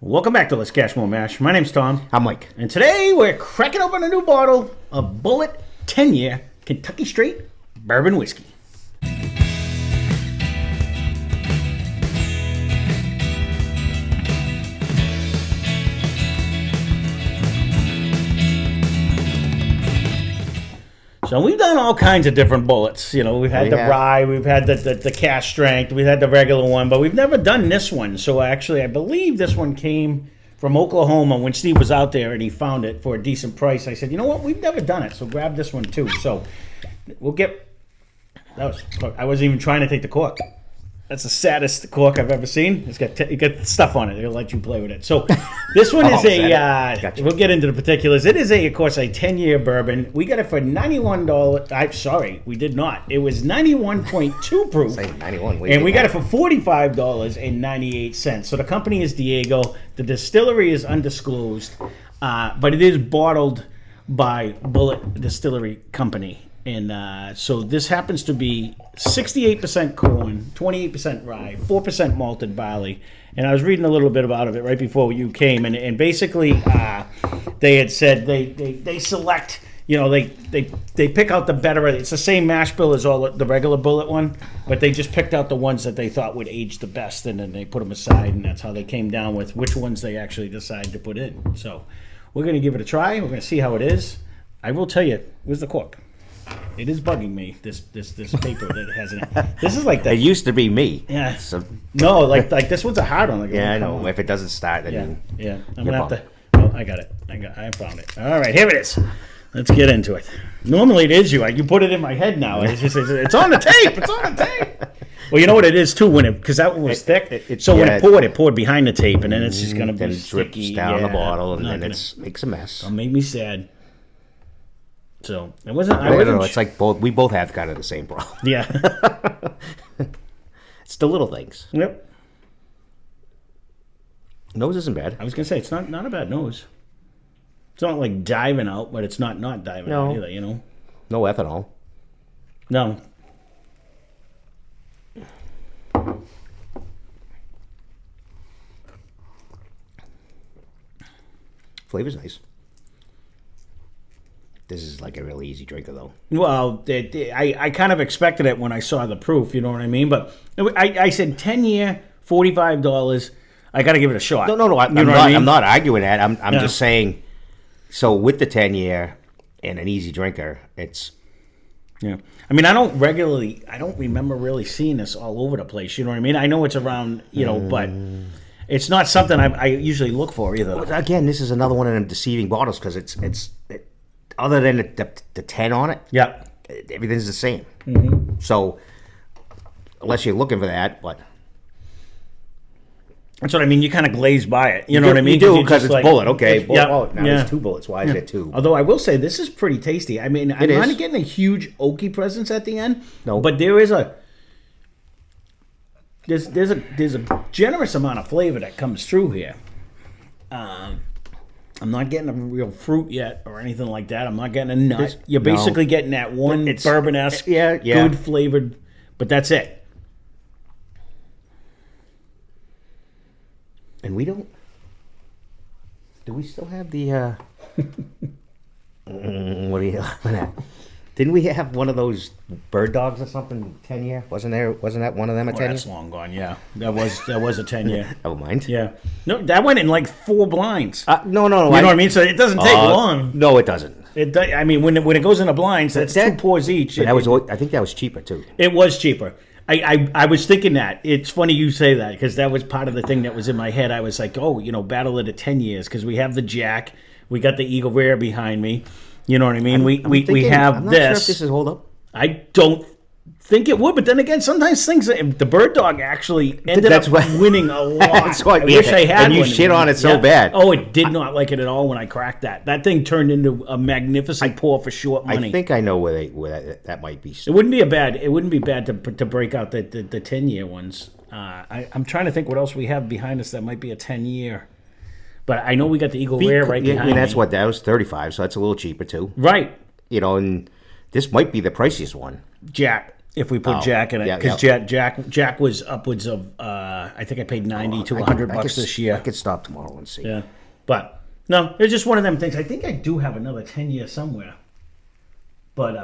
Welcome back to Lesscashmoremash. My name's Tom. I'm Mike. And today we're cracking open a new bottle of Bulleit 10-year Kentucky Straight Bourbon Whiskey. So we've done all kinds of different bullets. You know, we've had rye, we've had the cask strength, we've had the regular one, but we've never done this one. So actually, I believe this one came from Oklahoma when Steve was out there and he found it for a decent price. I said, you know what, we've never done it, so grab this one too. So we'll get, I wasn't even trying to take the cork. That's the saddest cork I've ever seen. It's got stuff on it. It'll let you play with it. So this one is gotcha. We'll get into the particulars. It is, of course, a 10-year bourbon. We got it for $91. I'm sorry, we did not. It was 91.2 proof. Say 91. And we got it for $45.98. So the company is Diego. The distillery is undisclosed, but it is bottled by Bulleit Distillery Company. And so this happens to be 68% corn, 28% rye, 4% malted barley. And I was reading a little bit about it right before you came. And basically they had said they select, you know, they pick out the better. It's the same mash bill as all the regular Bulleit one, but they just picked out the ones that they thought would age the best. And then they put them aside. And that's how they came down with which ones they actually decide to put in. So we're going to give it a try. We're going to see how it is. I will tell you, where's the cork? It is bugging me, this paper that it has in it. This is like that. It used to be me. Yeah. So, no, like this one's a hard one. Like, yeah, I know. If it doesn't start, then yeah. I'm gonna have to. Oh, I got it. I found it. All right, here it is. Let's get into it. Normally it is you. You put it in my head now. It's just it's on the tape. It's on the tape. Well, you know what it is too, because that one was thick. When it poured behind the tape, and then it's just gonna be sticky. Drips down the bottle, and then it makes a mess. It'll make me sad. So it wasn't. I don't know. It's like we both have kind of the same problem. Yeah. It's the little things. Yep. Nose isn't bad. I was gonna say it's not a bad nose. It's not like diving out, but it's not diving out either. You know. No ethanol. No. Flavor's nice. This is like a really easy drinker, though. Well, I kind of expected it when I saw the proof, you know what I mean? But I said 10-year, $45. I got to give it a shot. No. I'm not arguing that. I'm just saying, so with the 10-year and an easy drinker, it's... Yeah. I mean, I don't remember really seeing this all over the place, you know what I mean? I know it's around, you know, but... It's not something I usually look for either. Well, again, this is another one of them deceiving bottles because it's other than the 10 on it, yeah, everything's the same. Mm-hmm. So unless you're looking for that, but that's what I mean. You kind of glaze by it. You know what I mean? You do because it's like, Bulleit. Okay, now there's two bullets. Why is there two? Although I will say this is pretty tasty. I mean, I'm not getting a huge oaky presence at the end. No, but there is there's a generous amount of flavor that comes through here. I'm not getting a real fruit yet or anything like that. I'm not getting a nut. You're basically getting that one bourbon-esque, good flavored, but that's it. And we don't... Do we still have the... what are you laughing at? Didn't we have one of those bird dogs or something 10-year? Wasn't that one of them a 10-year? That's long gone, yeah. That was a 10-year. Never mind. Yeah. No, that went in like 4 blinds. No. You know what I mean? So it doesn't take long. No, it doesn't. I mean, when it goes into blinds, that's 2 pours each. I think that was cheaper too. It was cheaper. I was thinking that. It's funny you say that because that was part of the thing that was in my head. I was like, oh, you know, battle it at 10 years because we have the Jack. We got the Eagle Rare behind me. You know what I mean? We have I'm not this. Sure if this is hold up. I don't think it would, but then again, sometimes the bird dog actually ended up winning a lot. That's why I wish I had. And you shit on it so bad. Oh, it did not like it at all when I cracked that. That thing turned into a magnificent pour for short money. I think I know where that might be. It wouldn't be bad to break out the 10-year ones. I'm trying to think what else we have behind us that might be a 10-year. But I know we got the Eagle Rare right behind me. And that's what that was, 35, so that's a little cheaper too. Right. You know, and this might be the priciest one. Jack. if we put Jack in it, yeah, because Jack was upwards of I think I paid $90 to $100 this year. I could stop tomorrow and see. Yeah, but no, it's just one of them things. I think I do have another 10-year somewhere, but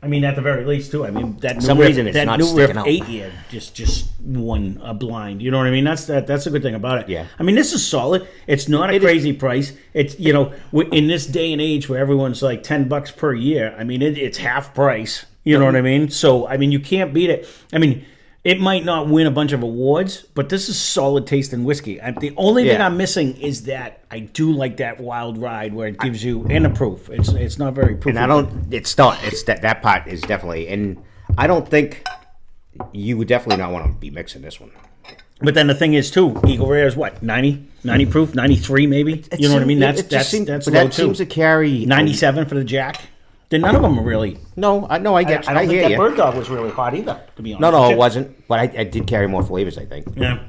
I mean at the very least too. I mean that some reason it's not sticking out. 8-year just won a blind. You know what I mean? That's a good thing about it. Yeah. I mean this is solid. It's not a crazy price. It's in this day and age where everyone's like $10 per year. I mean it's half price. You know what I mean? So, I mean, you can't beat it. I mean, it might not win a bunch of awards, but this is solid taste in whiskey. The only thing I'm missing is that I do like that wild ride where it gives you, and the proof. It's not very proof. And it's that part is definitely, and I don't think you would definitely not want to be mixing this one. But then the thing is, too, Eagle Rare is what, 90 proof, 93 maybe? You know what I mean? That's low, that seems to carry 97 for the Jack. Then none of them are really. No, I get you. I don't think hear that you. Bird Dog was really hot either, to be honest. No, it wasn't. But I did carry more flavors, I think. Yeah.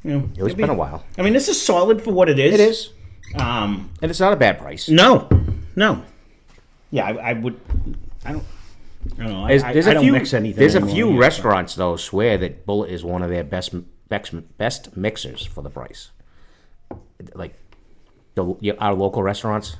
It's been a while. I mean, this is solid for what it is. It is. And it's not a bad price. No. Yeah, I would. I don't know. I don't mix anything. There's a few restaurants though swear that Bulleit is one of their best mixers for the price. Like our local restaurants.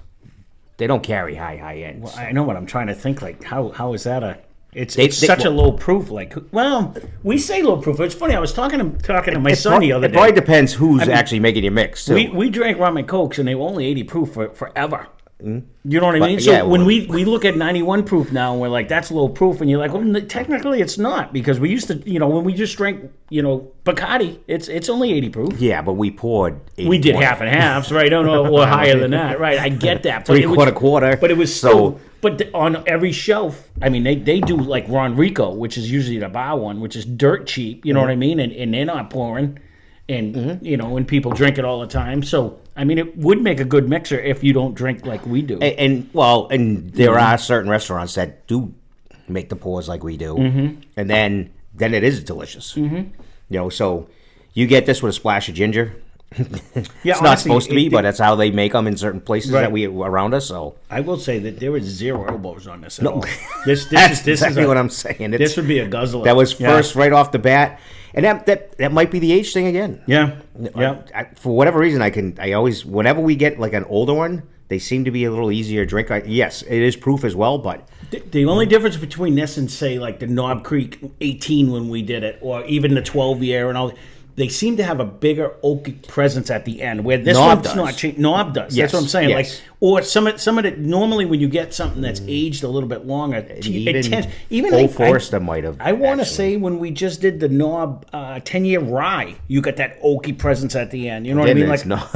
They don't carry high ends. Well, I know what I'm trying to think. Like, how is that a? It's such a low proof. Like, well, we say low proof. It's funny. I was talking to my son the other day. It probably depends who's actually making your mix. Too. We drank rum and cokes, and they were only 80 proof forever. You know what I mean? So when we look at 91 proof now, and we're like, that's low proof, and you're like, well, technically it's not, because we used to, when we just drank, Bacardi, it's only 80 proof. Yeah, but we poured 80. We did half and halves, right? Or higher than that, right? I get that. But quarter. But it was still, on every shelf, I mean, they do like Ron Rico, which is usually the bar one, which is dirt cheap, you know what I mean? And they're not pouring, and, and people drink it all the time, so... I mean, it would make a good mixer if you don't drink like we do. And there are certain restaurants that do make the pours like we do, and then it is delicious. So you get this with a splash of ginger. It's not supposed to be, but that's how they make them in certain places that we around us. So I will say that there is zero elbows on this at all. This is exactly what I'm saying. This would be a guzzler. That was first right off the bat. And that might be the age thing again. Yeah. For whatever reason, I always, whenever we get like an older one, they seem to be a little easier to drink. Yes, it is proof as well, but... The only difference between this and, say, like the Knob Creek 18 when we did it, or even the 12-year and all... They seem to have a bigger oaky presence at the end, where this one's not changed. Knob does. Yes. That's what I'm saying. Yes. Like, or some of it. Normally, when you get something that's aged a little bit longer, it tends. Even Old Forester might have. I want to say when we just did the Knob 10-year rye, you got that oaky presence at the end. You know what I mean? Like Knob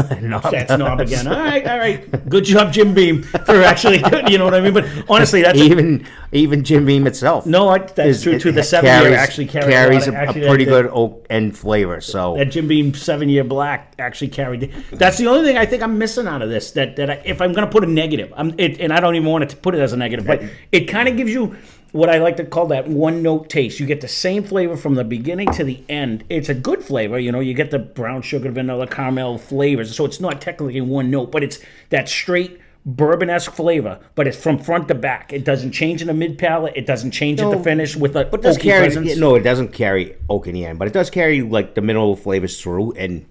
that's Knob again. All right. Good job, Jim Beam, for actually. You know what I mean? But honestly, that's even Jim Beam itself. No, that's true too. The 7-year actually carries a pretty good oak end flavor. So that Jim Beam 7-year black actually carried. That's the only thing I think I'm missing out of this. That if I'm going to put a negative, and I don't even want to put it as a negative, but it kind of gives you what I like to call that one note taste. You get the same flavor from the beginning to the end. It's a good flavor, you get the brown sugar, vanilla, caramel flavors. So it's not technically one note, but it's that straight bourbon-esque flavor, but it's from front to back. It doesn't change in the mid palate. It doesn't change at the finish with a oaky presence. No, it doesn't carry oak in the end, but it does carry like the mineral flavors through, and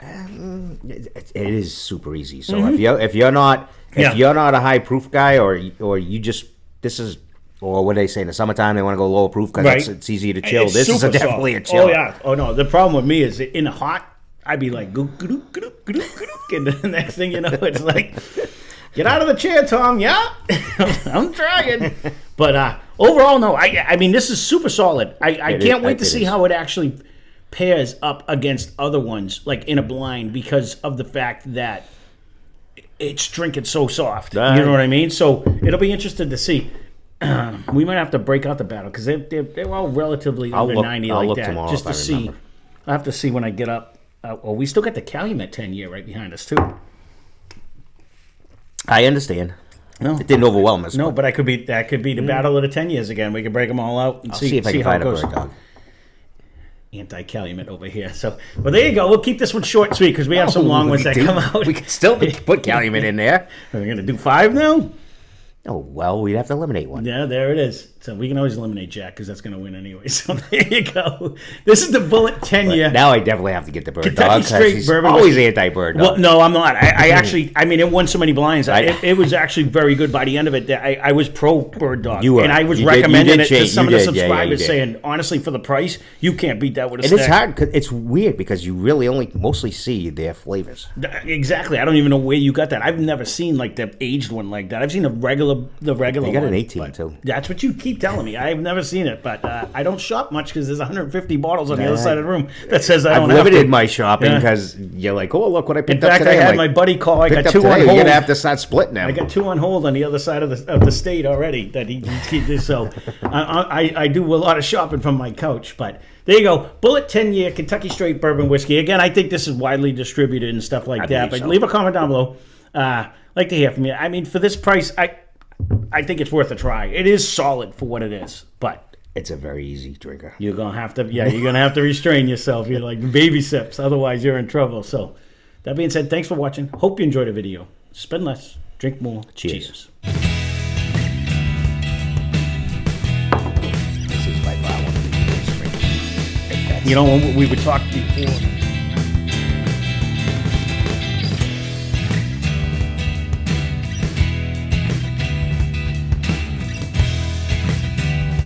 it is super easy. So if you're not a high proof guy, or you just or what do they say in the summertime they want to go lower proof because it's easier to chill. This is definitely a chill. Oh yeah. Oh no. The problem with me is in the hot, I'd be like gook, gook, gook, gook, gook, and the next thing you know, it's like, get out of the chair, Tom. Yeah, I'm trying. But overall, no. I mean, this is super solid. I can't wait to see how it actually pairs up against other ones, like in a blind, because of the fact that it's drinking so soft. You know what I mean? So it'll be interesting to see. We might have to break out the battle because they're all relatively under 90 like that. Just to see. I'll have to see when I get up. We still got the Calumet 10-year right behind us too. I understand. No, it didn't overwhelm us. No, but that could be the battle of the 10 years again. We can break them all out and see if I can how find it goes. a bird dog. Anti-Calumet over here. So, well, there you go. We'll keep this one short and sweet because we have some long ones that come out. We can still put Calumet in there. Are we going to do 5 now? Oh, well, we'd have to eliminate one. Yeah, there it is. So we can always eliminate Jack because that's going to win anyway. So there you go. This is the Bulleit 10-year. Now I definitely have to get the bird Kentucky dog. straight He's bourbon always whiskey. anti-bird dog. Well, no, I'm not. I actually, I mean, it won so many blinds. It was actually very good by the end of it. I was pro bird dog. You were. And I was You did- recommending you did it to change- some you of the did. Yeah, yeah, you subscribers did. saying, honestly, for the price, you can't beat that with a And stick. it's hard. 'Cause it's weird because you really only mostly see their flavors. Exactly. I don't even know where you got that. I've never seen like the aged one like that. I've seen the regular They got one. an 18 but too. That's what you keep telling me. I've never seen it, but I don't shop much because there's 150 bottles on the other side of the room that says I I've don't have limited to. my shopping Yeah. because you're like, oh, look what I In picked up fact, I today. I'm had like, my buddy call. I picked got up 2 on today. You're hold. gonna have to start splitting them. I got 2 on hold on the other side of the state already. That he so I do a lot of shopping from my couch. But there you go, Bulleit 10-year Kentucky straight bourbon whiskey. Again, I think this is widely distributed and stuff like that. But so. leave a comment down below. Like to hear from you. I mean, for this price, I think it's worth a try. It is solid for what it is, but. It's a very easy drinker. You're gonna have to restrain yourself. You're like baby sips, otherwise you're in trouble. So, that being said, thanks for watching. Hope you enjoyed the video. Spend less, drink more. Cheers. This is by far one of the best drinks. You know, when we would talk before.